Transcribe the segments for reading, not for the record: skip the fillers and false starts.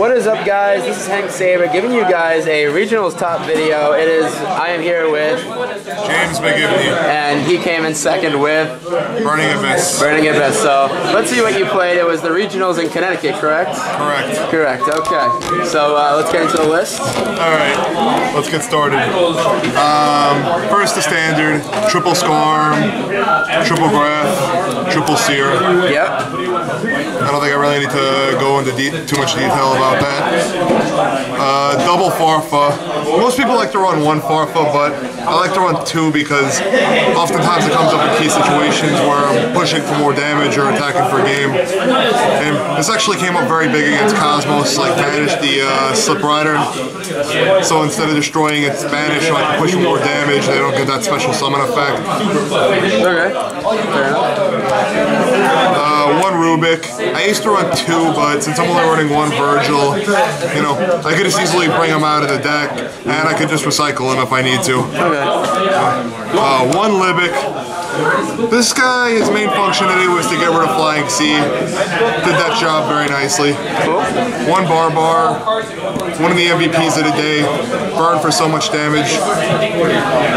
What is up, guys? This is Hank Saber giving you guys a regionals top video. I am here with James McGivney, and he came in second with Burning Abyss. Burning Abyss. So let's see what you played. It was the regionals in Connecticut, correct? Correct. Correct. Okay. So let's get into the list. All right, let's get started. First, the standard: triple scarm, triple graph, triple sear. Yep. I don't think I really need to go into too much detail about that. Double farfa. Most people like to run one farfa, but I like to run two because oftentimes it comes up in key situations where I'm pushing for more damage or attacking for game. And this actually came up very big against Cosmos, like banished the Slip Rider. So instead of destroying its banish, so I can push for more damage, they don't get that special summon effect. Okay. Fair enough. One Rubik. I used to run two, but since I'm only running one Virgil, you know, I could just easily bring him out of the deck, and I could just recycle him if I need to. Okay. One Libic. This guy, his main functionality was to get rid of Flying Sea. Did that job very nicely. Cool. One Barbar. One of the MVPs of the day. Burned for so much damage.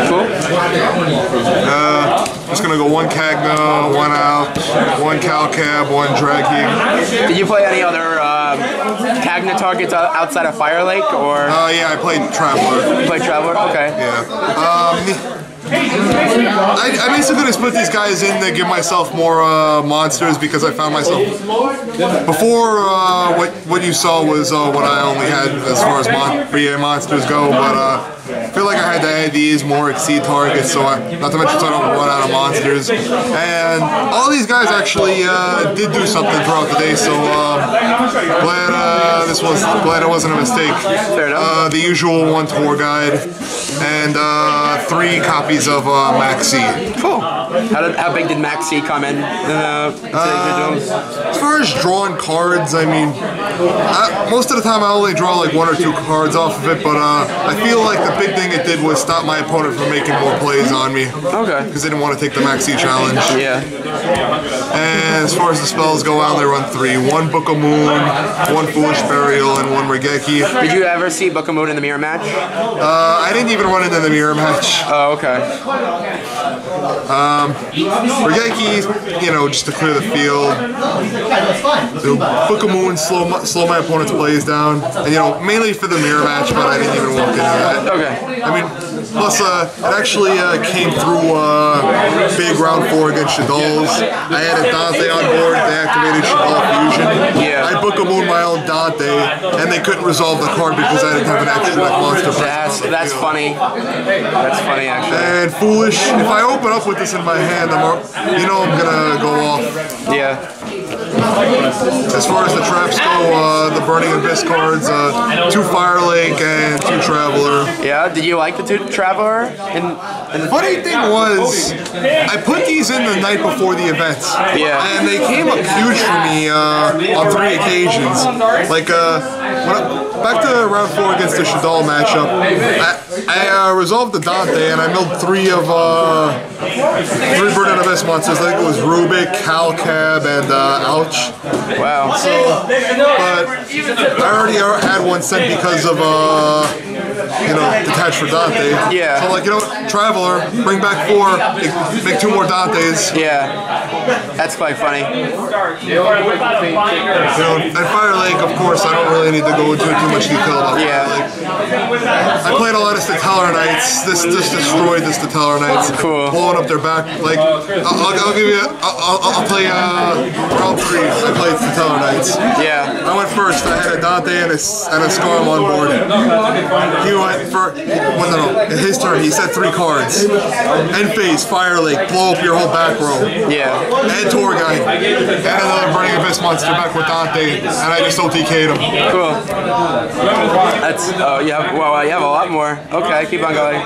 Cool. Just gonna go one Kagna, one out, one Calcab, one Draggy. Did you play any other Kagna targets outside of Fire Lake, or? Yeah, I played Traveler. You played Traveler? Okay. Yeah. I basically just put these guys in to give myself more monsters because I found myself before what you saw was what I only had as far as BA monsters go, but I feel like I had to add these more exceed targets, so not to mention so I don't run out of monsters. And all these guys actually did do something throughout the day, so glad it wasn't a mistake. Fair enough. The usual one tour guide and 3 copies of Maxi. Cool. How big did Maxi come in? As far as drawing cards, I mean, most of the time I only draw like 1 or 2 cards off of it, but I feel like the big thing it did was stop my opponent from making more plays on me. Okay. Because they didn't want to take the Maxi challenge. Yeah. And as far as the spells go, I only run 3. 1 Book of Moon, 1 Foolish Burial, and 1 Regeki. Did you ever see Book of Moon in the mirror match? I didn't even run into the mirror match. Oh, okay. Regeki, you know, just to clear the field. The Book of Moon, slow my opponent's plays down. And, you know, mainly for the mirror match, but I didn't even walk into that. Okay. I mean, plus, it actually came through big round 4 against Shadol's. I had a Dante on board, they activated Shadol Fusion. Yeah. I Book of Moon my own Dante, and they couldn't resolve the card because I didn't have an extra like monster. That's funny. That's funny, actually. And Foolish, if I open up with this in my hand, I'm gonna go off. Yeah. As far as the traps go, the Burning Abyss cards, 2 Fire Lake and 2 Traveler. Yeah, did you like the 2 Traveler? The funny thing was, I put these in the night before the event. Yeah. And they came up huge for me on 3 occasions. Like, back to round 4 against the Shadol matchup, I resolved the Dante and I milled 3 of 3 Burning Abyss monsters. I think it was Rubik, Calcab, and Ouch. Wow. So, but I already had one sent because of you know, detached for Dante. Yeah. So like, you know, Traveler, bring back 4, make 2 more Dantes. Yeah. That's quite funny. You know, and Fire Lake, of course, I don't really need to go into too much detail about Fire Lake. I played a lot of Stellar Knights. This destroyed the Stellar Knights. Cool. Blowing up their back. Like, I'll give you, I'll play round 3. I played Stellar Knights. Yeah. I went first. I had a Dante and a Scarm on board. He went for, in his turn, he said 3 cards. End phase, Fire Lake, blow up your whole back row. Yeah. And Tour Guide. And another Burning Abyss monster back with Dante. And I just OTK'd him. Cool. That's, you have a lot more. Okay, keep on going.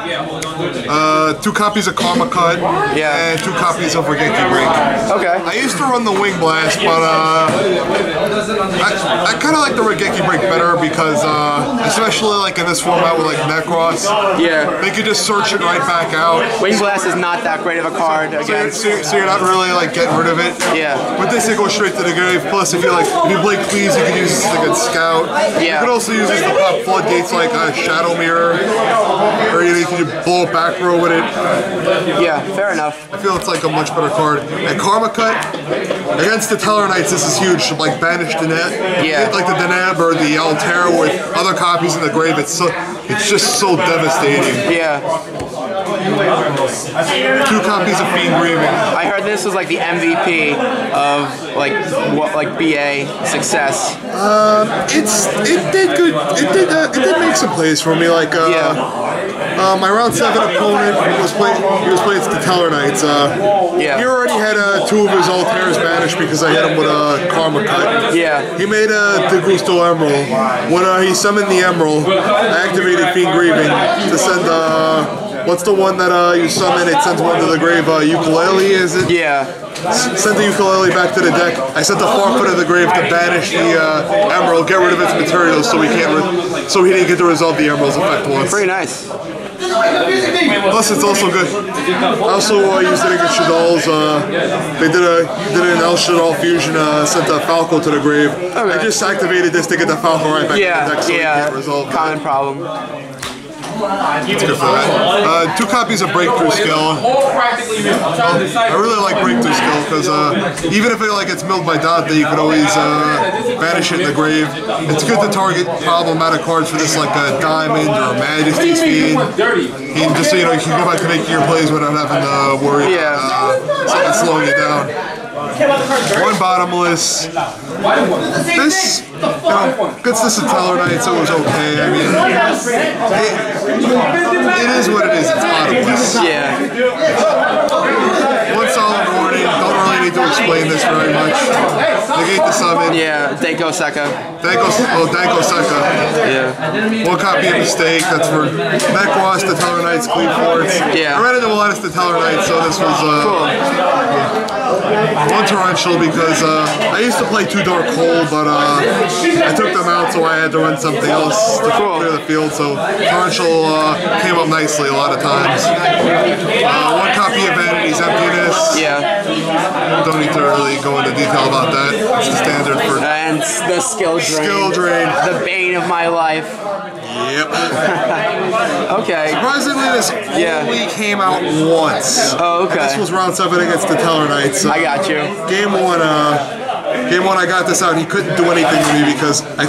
2 copies of Karma Cut. Yeah. And 2 copies of Regeki Break. Okay. I used to run the Wing Blast, but I kind of like the Regeki Break better because, especially like in this format with like Necros. Yeah. They could just search it right back out. Wing Blast is not that great of a card against. So you're not really like getting rid of it. Yeah. But this, it goes straight to the grave. Plus, if you play Cleese, you can use this like a scout. Yeah. You can also use this to pop floodgates like a Shadow Mirror, or you can just blow a back row with it. Yeah, fair enough. I feel it's like a much better card. And Karma Cut against the Teller Knights, this is huge. Like banish Deneb. Yeah. Like the Deneb or the Altera with other copies in the grave. It's just so devastating. Yeah. 2 copies of Fiend Grieving. I heard this was like the MVP of like BA success. It did good. It did make some plays for me. Like my round 7 opponent was playing the Teller Knights. He already had 2 of his Alteras banished because I hit him with a Karma Cut. Yeah. He made a De Gusto Emerald. When he summoned the Emerald, I activated Fiend Grieving to send what's the one that you summon? It sends one to the grave. Ukulele, is it? Yeah. Sent the Ukulele back to the deck. I sent the Farfoot of the grave to banish the Emerald, get rid of its materials, so he didn't get to resolve the Emerald's effect once. Pretty nice. Plus, it's also good. I also used it against Shadal's. They did an El Shadal fusion, sent a Falco to the grave. Okay. I just activated this to get the Falco right back to the deck, so he can't resolve it. Common problem. It's good for that. 2 copies of Breakthrough Skill. I really like Breakthrough Skill because even if it gets milled by Dante, you can always banish it in the grave. It's good to target problematic cards for this, like a Diamond or a Majesty's Fiend. Just so you know, you can go back to making your plays without having to worry about something slowing you down. 1 Bottomless. This, against this Teller Knights, it was okay. I mean, it is what it is. It's Bottomless. Yeah. 1 Solemn Warning. Don't really need to explain this very much. Negate the summon. Yeah. Danko Seka. Danko Seka. Yeah. 1 copy of Mistake. That's for Necros, the Teller Knights, Clean Forts. Yeah. I ran into Miletus, the Teller Knights, so this was cool. 1 Torrential because I used to play 2 Dark Hole, but I took them out, so I had to run something else to clear the field. So Torrential came up nicely a lot of times. 1 copy of Vanity's Emptiness. Yeah. Don't need to really go into detail about that. It's the standard for. And the skill drain. Skill drain. The bane of my life. Yep. Okay. Surprisingly, this only came out once. Oh, okay. This was round 7 against the Teller Knights. I got you. Game 1, I got this out. He couldn't do anything to me because I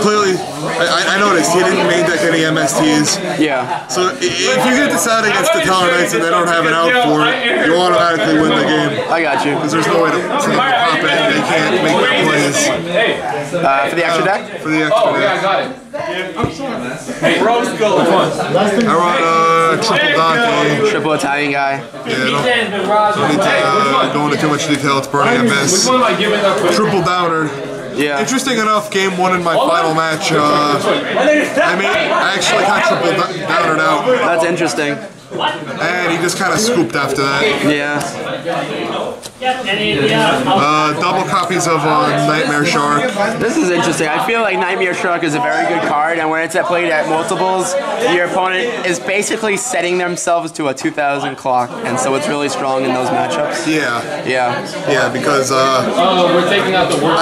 noticed he didn't main deck any MSTs. Yeah. So if you get this out against the Teller Knights and they don't have an out for it, you automatically win the game. I got you. Because there's no way to pop it. They can't make their plays. For the extra deck? For the extra deck. Yeah, I got it. I run Triple Dante. Triple Italian guy. Yeah, don't need to go into too much detail. It's Burning Abyss. Triple Downer. Yeah. Interesting enough, game 1 in my final match, I actually got Triple Downered out. That's interesting. And he just kind of scooped after that. Yeah. Double copies of Nightmare Shark. This is interesting. I feel like Nightmare Shark is a very good card, and when it's played at multiples, your opponent is basically setting themselves to a 2000 clock, and so it's really strong in those matchups. Yeah. Yeah. Yeah, because we're taking out the work.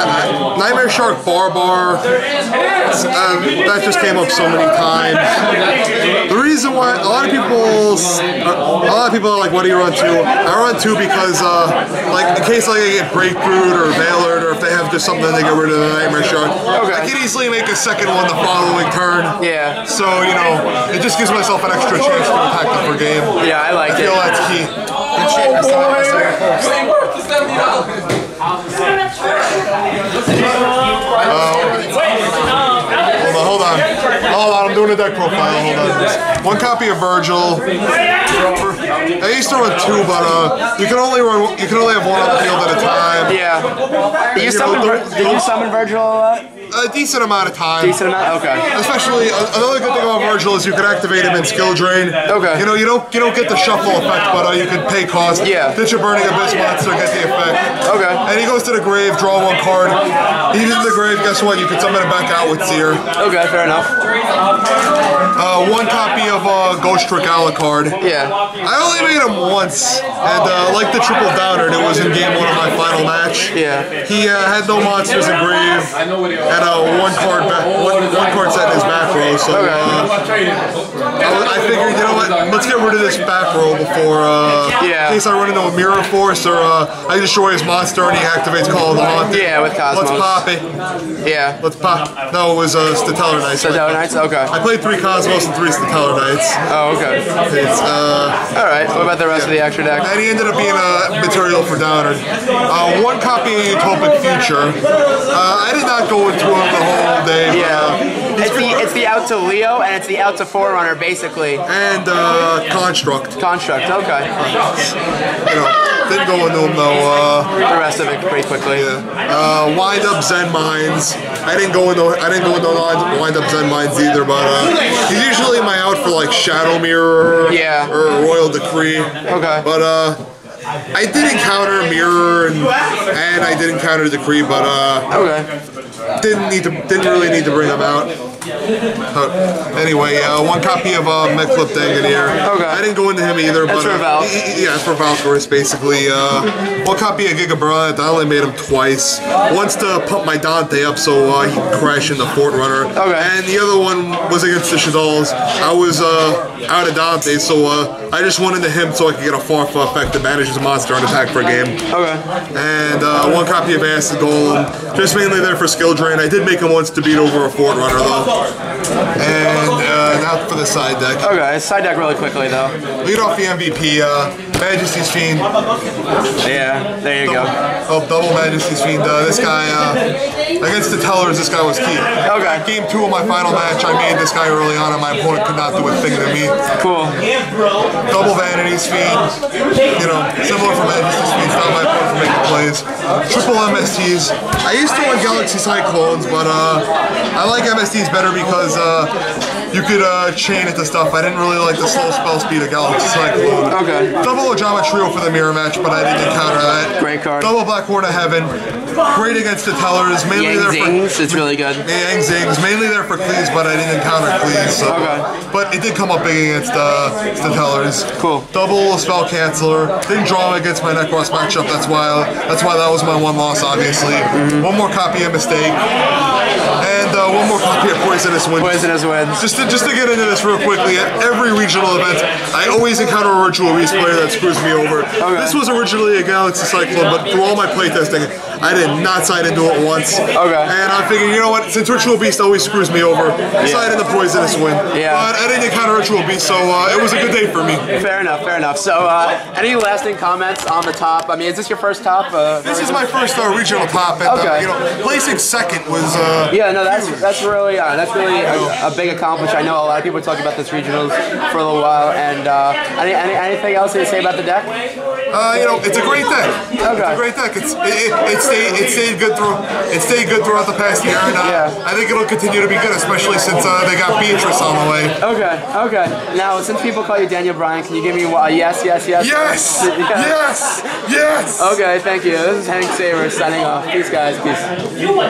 Nightmare Shark Barbar, that just came up so many times. The reason why a lot of people are like, what do you run 2? I run 2 because like in case like I get Breakthrough or Veilered, or if they have just something they get rid of the Nightmare Shark, I can easily make a second one the following turn. Yeah. So, you know, it just gives myself an extra chance to attack them per game. Yeah, I like it. I feel that's key. Good shit, I saw Hold on, I'm doing a deck profile, hold on. 1 copy of Virgil. I used to run 2, but you can only have 1 on the field at a time. Yeah. Did you summon Virgil a lot? A decent amount of time. Decent amount? Okay. Especially, another good thing about Virgil is you can activate him in skill drain. Okay. You know, you don't get the shuffle effect, but you can pay cost. Yeah. Ditch a Burning Abyss monster, get the effect. Okay. And he goes to the grave, draw 1 card. He uses the grave, guess what? You can summon it back out with Seer. Okay, fair enough. 1 copy of Ghost Trick Alucard. Yeah. I only made him once, and like the triple downer, it was in game 1 of my final match. Yeah. He had no monsters in grave, and one card set in his back row. So I figured, you know what? Let's get rid of this back row before, in case I run into a Mirror Force or I destroy his monster and he activates Call of the Haunted. Yeah, with Cosmos. Let's pop it. Yeah. Let's pop. No, it was Statellar Knights. Statellar Knights. Okay. I played 3 Cosmos and 3 Statellar Knights. Oh, okay. It's all right. What about the rest of the extra deck? And he ended up being a material for Downer. 1 copy of Utopic Future. I did not go into him the whole day. Yeah. It's the out to Leo and it's the out to Forerunner basically. And Construct. Construct. Okay. You know, didn't go into him though. The rest of it pretty quickly. Yeah. Wind Up Zen Mines. I didn't go into Wind Up Zen Mines either, but he's usually my out for like Shadow Mirror. Yeah. Or Royal Decree. Okay. But I did encounter Mirror and I did encounter Decree, but didn't really need to bring them out. Anyway, 1 copy of Medclip Danganier. Okay. I didn't go into him either, but for Val. yeah, it's for Valkyris basically. 1 copy of Gigabrant. I only made him twice. Once to pump my Dante up so he could crash into Fort Runner. Okay. And the other one was against the Shadals. I was out of Dante, so I just went into him so I could get a Farfa effect to manage his monster on attack for a game. Okay. And 1 copy of Acid Golem. Just mainly there for skill drain. I did make him once to beat over a Fort Runner though. And now for the side deck. Okay, side deck really quickly though. Lead off the MVP, Majesty's Fiend. Yeah, there you go. Oh, double Majesty's Fiend. This guy, against the Tellers, this guy was key. Okay. Game 2 of my final match, I made this guy early on and my opponent could not do a thing to me. Cool. Double Vanity's Fiend. You know, similar for Majesty's Fiend, not my opponent for making plays. Triple MSTs. I used to run Galaxy Cyclones, but I like MSTs better because you could chain it to stuff. I didn't really like the slow spell speed of Galaxy Cyclone. Okay. Double Ojama Trio for the mirror match, but I didn't encounter that. Great card. Double Black Horn of Heaven. Great against the Tellers. Mainly Yang there Zings, for it's really good. Yang Zings. Mainly there for Cleese, but I didn't encounter Cleese. So. Okay. But it did come up big against the Tellers. Cool. Double Spell Canceller. Didn't draw him against my Necros matchup. That's why that was my 1 loss, obviously. 1 more copy of Mistake. And 1 more copy of Poisonous Wind. Poisonous Winds. Just to get into this real quickly, at every regional event, I always encounter a Ritual Beast player that screws me over. Okay. This was originally a Galaxy Cyclone, but through all my playtesting, I did not side into it once. Okay. And I'm thinking, you know what, since Ritual Beast always screws me over, side into Poisonous Wind. Yeah. But I didn't encounter Ritual Beast, so it was a good day for me. Fair enough, fair enough. So, any lasting comments on the top? I mean, is this your first top? This is my first regional top, and Okay. you know, placing second was yeah, no, that's really a big accomplishment. I know a lot of people talking about this regionals for a little while. And anything else to say about the deck? You know, it's a great deck. Okay. It's a great deck. It stayed good throughout the past year, and I think it'll continue to be good, especially since they got Beatrice on the way. Okay. Now, since people call you Daniel Bryan, can you give me a yes? Yes! Yes! Yes! Okay, thank you. This is Hank Saber signing off. Peace, guys. Peace.